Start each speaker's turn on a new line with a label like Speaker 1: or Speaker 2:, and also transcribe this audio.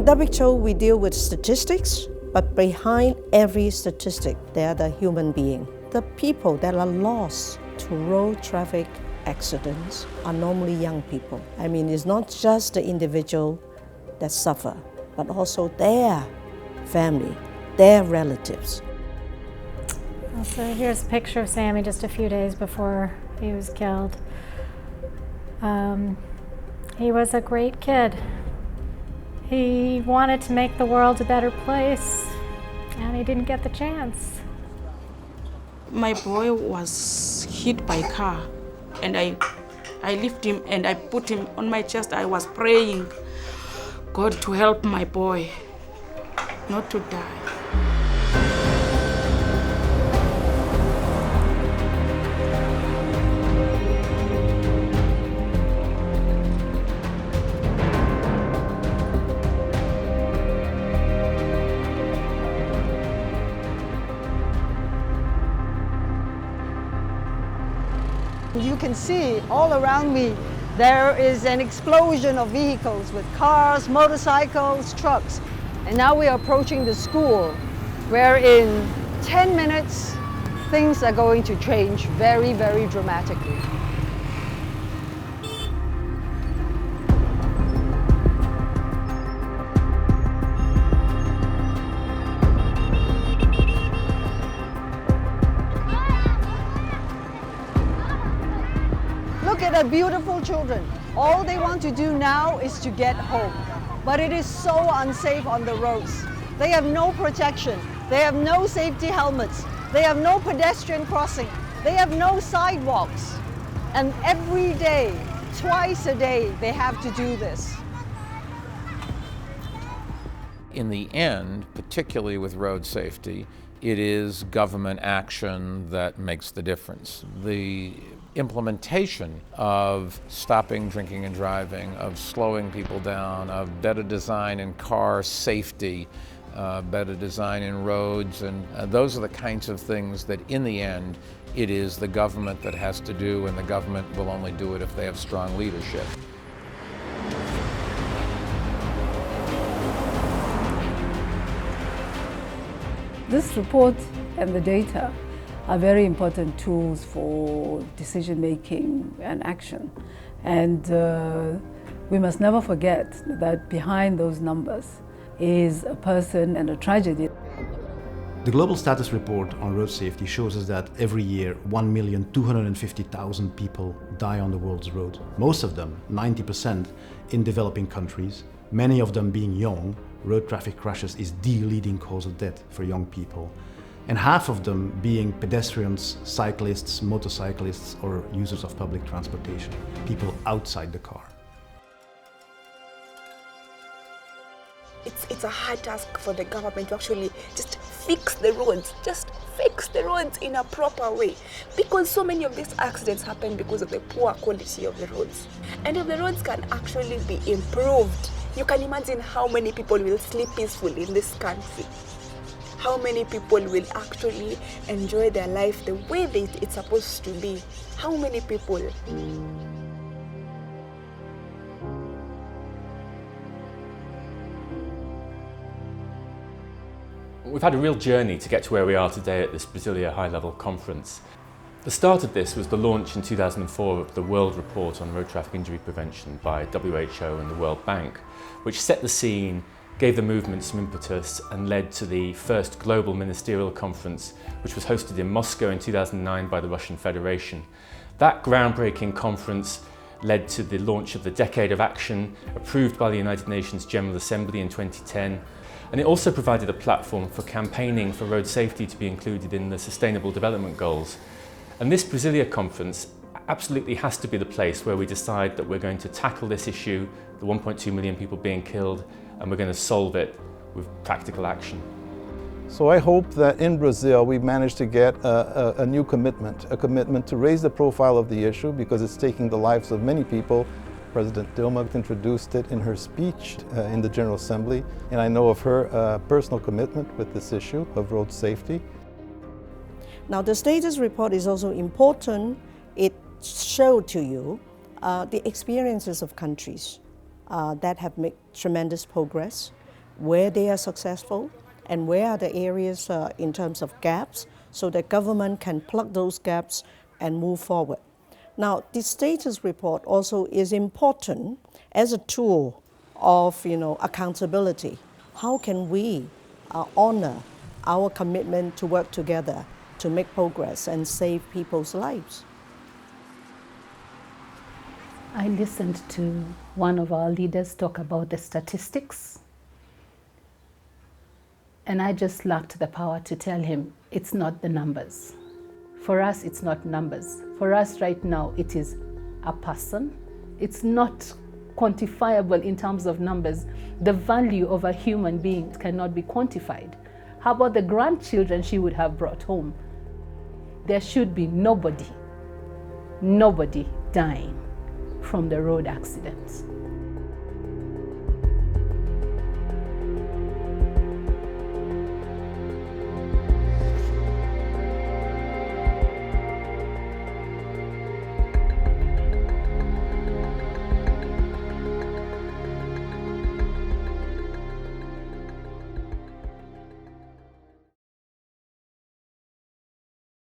Speaker 1: In WHO, we deal with statistics, but behind every statistic, there are the human being. The people that are lost to road traffic accidents are normally young people. I mean, it's not just the individual that suffer, but also their family, their relatives.
Speaker 2: So here's a picture of Sammy just a few days before he was killed. He was a great kid. He wanted to make the world a better place, and he didn't get the chance.
Speaker 3: My boy was hit by a car, and I lifted him and I put him on my chest. I was praying God to help my boy not to die.
Speaker 4: You can see all around me there is an explosion of vehicles with cars, motorcycles, trucks. And now we are approaching the school where in 10 minutes things are going to change very, very dramatically. Look at the beautiful children. All they want to do now is to get home. But it is so unsafe on the roads. They have no protection. They have no safety helmets. They have no pedestrian crossing. They have no sidewalks. And every day, twice a day, they have to do this.
Speaker 5: In the end, particularly with road safety, it is government action that makes the difference. The implementation of stopping drinking and driving, of slowing people down, of better design in car safety, better design in roads, and those are the kinds of things that in the end it is the government that has to do, and the government will only do it if they have strong leadership.
Speaker 6: This report and the data are very important tools for decision making and action. And we must never forget that behind those numbers is a person and a tragedy.
Speaker 7: The Global Status Report on Road Safety shows us that every year 1,250,000 people die on the world's road. Most of them, 90%, in developing countries, many of them being young. Road traffic crashes is the leading cause of death for young people. And half of them being pedestrians, cyclists, motorcyclists, or users of public transportation, people outside the car.
Speaker 8: It's a hard task for the government to actually just fix the roads in a proper way, because so many of these accidents happen because of the poor quality of the roads. And if the roads can actually be improved, you can imagine how many people will sleep peacefully in this country. How many people will actually enjoy their life the way it's supposed to be. How many people?
Speaker 9: We've had a real journey to get to where we are today at this Brasilia high-level conference. The start of this was the launch in 2004 of the World Report on Road Traffic Injury Prevention by WHO and the World Bank, which set the scene, gave the movement some impetus, and led to the first global ministerial conference, which was hosted in Moscow in 2009 by the Russian Federation. That groundbreaking conference led to the launch of the Decade of Action, approved by the United Nations General Assembly in 2010. And it also provided a platform for campaigning for road safety to be included in the Sustainable Development Goals. And this Brasilia conference absolutely has to be the place where we decide that we're going to tackle this issue, the 1.2 million people being killed, and we're going to solve it with practical action.
Speaker 10: So I hope that in Brazil we manage to get a new commitment, a commitment to raise the profile of the issue, because it's taking the lives of many people. President Dilma introduced it in her speech in the General Assembly, and I know of her personal commitment with this issue of road safety.
Speaker 1: Now, the status report is also important. It showed to you the experiences of countries that have made tremendous progress. where they are successful and where are the areas in terms of gaps, so that government can plug those gaps and move forward. Now, the status report also is important as a tool of accountability. How can we honor our commitment to work together to make progress and save people's lives?
Speaker 11: I listened to one of our leaders talk about the statistics, and I just lacked the power to tell him it's not the numbers. For us, it's not numbers. For us right now, it is a person. It's not quantifiable in terms of numbers. The value of a human being cannot be quantified. How about the grandchildren she would have brought home? There should be nobody dying from the road accidents.